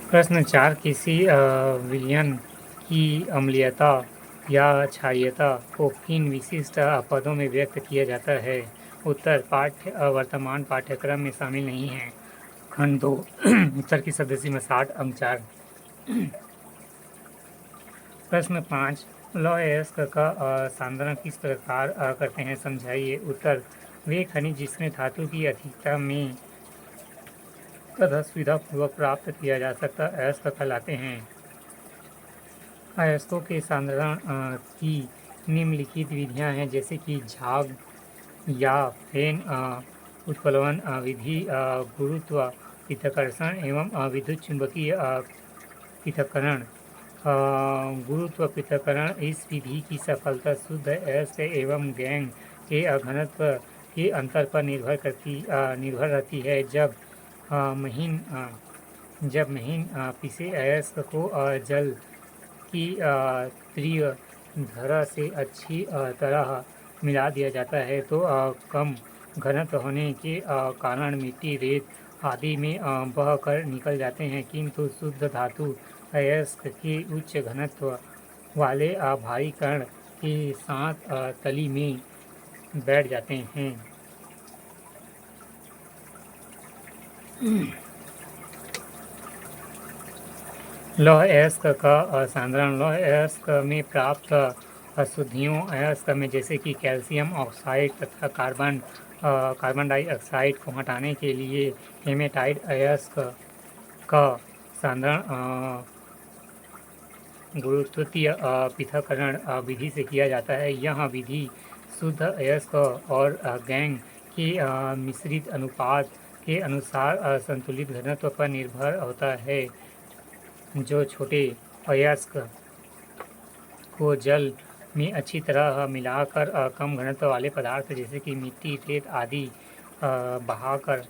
प्रश्न 4 किसी विलयन की अम्लीयता या क्षारीयता को किन विशिष्ट पदों में व्यक्त किया जाता है? उत्तर वर्तमान पाठ्यक्रम में शामिल नहीं है। खंड 2 उत्तर की सदस्य में 60 अंक 4। प्रश्न 5 लौह अयस्क का सांद्रण किस प्रकार करते हैं समझाइए। उत्तर वे खनिज जिसमें धातु की अधिकता में तथा सुविधापूर्वक प्राप्त किया जा सकता अयस्क कहलाते हैं। अयस्कों के सांद्रण की निम्नलिखित विधियां हैं जैसे कि झाग या फेन उत्प्लवन विधि, गुरुत्व पृथक्करण एवं विद्युत चुंबकीय पृथक्करण। गुरुत्व पृथक्करण इस विधि की सफलता शुद्ध अयस्क एवं गैंग के घनत्व के अंतर पर निर्भर रहती है। जब महीन पिसे अयस्क को जल की तीव्र धारा से अच्छी तरह मिला दिया जाता है तो कम घनत्व होने के कारण मिट्टी, रेत आदि में बह कर निकल जाते हैं, किंतु शुद्ध धातु अयस्क के उच्च घनत्व वाले भारी कण के साथ तली में बैठ जाते हैं। लौह अयस्क का सांद्रण लौह अयस्क में प्राप्त अशुद्धियों अयस्क में जैसे कि कैल्शियम ऑक्साइड तथा कार्बन डाइऑक्साइड को हटाने के लिए हेमेटाइट अयस्क का सांद्रण गुरुत्वीय पृथक्करण विधि से किया जाता है। यह विधि शुद्ध अयस्क और गैंग के मिश्रित अनुपात के अनुसार संतुलित घनत्व पर निर्भर होता है। जो छोटे अयस्क को जल में अच्छी तरह मिलाकर कम घनत्व वाले पदार्थ जैसे कि मिट्टी, रेत आदि बहाकर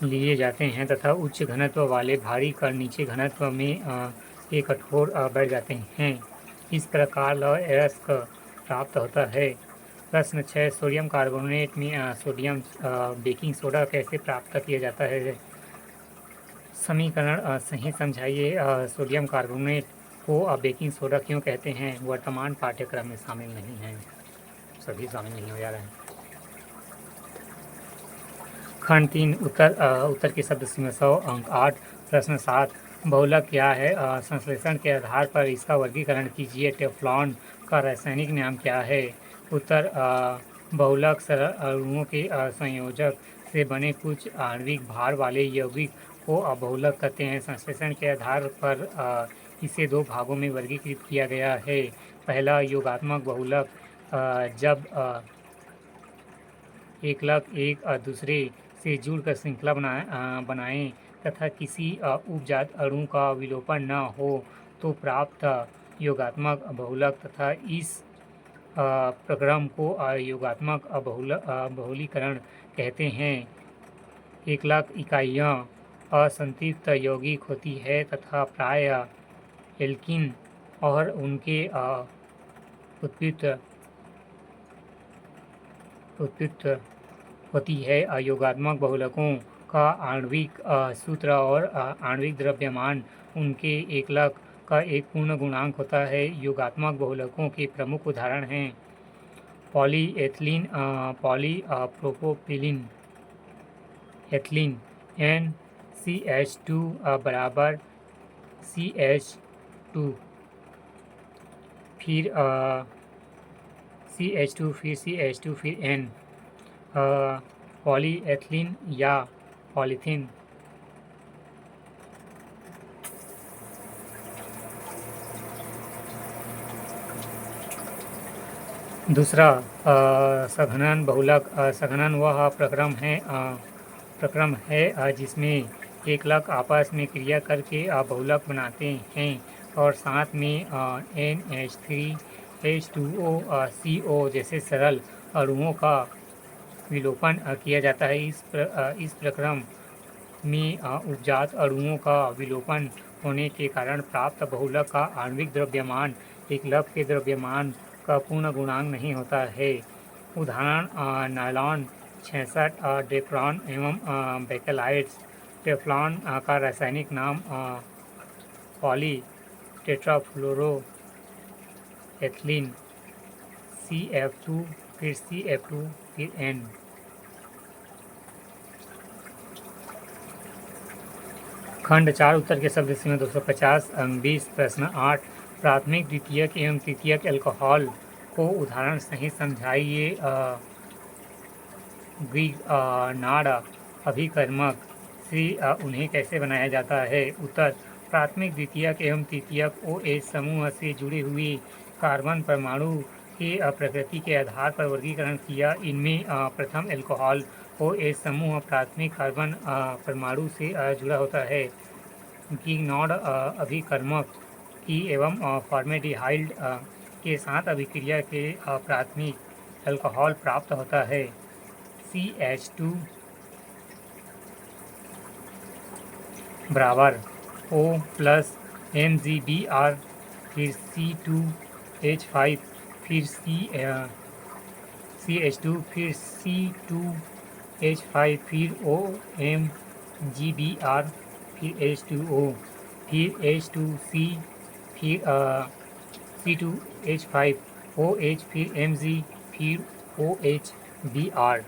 लिए जाते हैं तथा उच्च घनत्व वाले भारी कण नीचे घनत्व में एक कठोर बैठ जाते हैं। इस प्रकार लौह अयस्क प्राप्त होता है। प्रश्न 6 सोडियम कार्बोनेट में सोडियम बेकिंग सोडा कैसे प्राप्त किया जाता है? समीकरण सही समझाइए। सोडियम कार्बोनेट को बेकिंग सोडा क्यों कहते हैं? वर्तमान पाठ्यक्रम में शामिल नहीं है, सभी शामिल नहीं हो जा रहे हैं। खंड 3 उत्तर के शब्द सीमा 100 अंक 8। प्रश्न 7 बहुलक क्या है? संश्लेषण के आधार पर इसका वर्गीकरण कीजिए। टेफ्लॉन का रासायनिक नाम क्या है? उत्तर बहुलक सरल अणुओं के संयोजक से बने कुछ आणविक भार वाले यौगिक को बहुलक कहते हैं। संश्लेषण के आधार पर इसे दो भागों में वर्गीकृत किया गया है। पहला योगात्मक बहुलक, जब एक लक एक दूसरे से जुड़कर श्रृंखला बनाएं तथा किसी उपजात अणु का विलोपन न हो तो प्राप्त योगात्मक बहुलक तथा इस प्रक्रम को योगात्मक बहुलीकरण कहते हैं। एकलक इकाइयाँ असंतृप्त यौगिक होती है तथा प्राय एल्कीन और उनके उत्पत्ति होती है। योगात्मक बहुलकों का आणविक सूत्र और आणविक द्रव्यमान उनके एकलक का एक पूर्ण गुणांक होता है। योगात्मक बहुलकों के प्रमुख उदाहरण हैं पॉलीएथिलीन, पॉलीप्रोपिलीन, एथिलीन, NCH2 बराबर CH2, फिर CH2 फिर CH2 फिर N, पॉलीएथिलीन या पॉलीथीन। दूसरा सघनन बहुलक। सघनन वह प्रक्रम है जिसमें एकलक आपस में क्रिया करके बहुलक बनाते हैं और साथ में NH3, H2O, CO जैसे सरल अणुओं का विलोपन किया जाता है। इस प्रक्रम में उपजात अणुओं का विलोपन होने के कारण प्राप्त बहुलक का आणविक द्रव्यमान एकलक के द्रव्यमान का पूर्ण गुणांक नहीं होता है। उदाहरण नायलॉन 66, डेक्रॉन एवं बेकेलाइट्स। टेफ्लॉन का रासायनिक नाम पॉली टेट्राफ्लोरोएथिलीन CF2, फिर CF2, फिर N। खंड 4 उत्तर के शब्द सीमा 250 अंक 20 प्रश्न 8 प्राथमिक द्वितीयक एवं तृतीयक अल्कोहल को उदाहरण सहित समझाइए। ग्रिग्नार्ड अभिकर्मक से उन्हें कैसे बनाया जाता है? उत्तर प्राथमिक द्वितीयक एवं तृतीयक OH समूह से जुड़े हुए कार्बन परमाणु के प्रकृति के आधार पर वर्गीकरण किया। इनमें प्रथम अल्कोहल OH समूह प्राथमिक कार्बन परमाणु से जुड़ा होता है। ग्रिग्नार्ड अभिकर्मक की एवं फॉर्मेल्डिहाइड के साथ अभिक्रिया के प्राथमिक अल्कोहल प्राप्त होता है। CH2 बराबर O प्लस MgBr, फिर C2H5, फिर CH2, फिर C2H5, फिर OMgBr, फिर H2O, फिर H2C, फिर C2H5, OH, फिर Mg, फिर OHBr।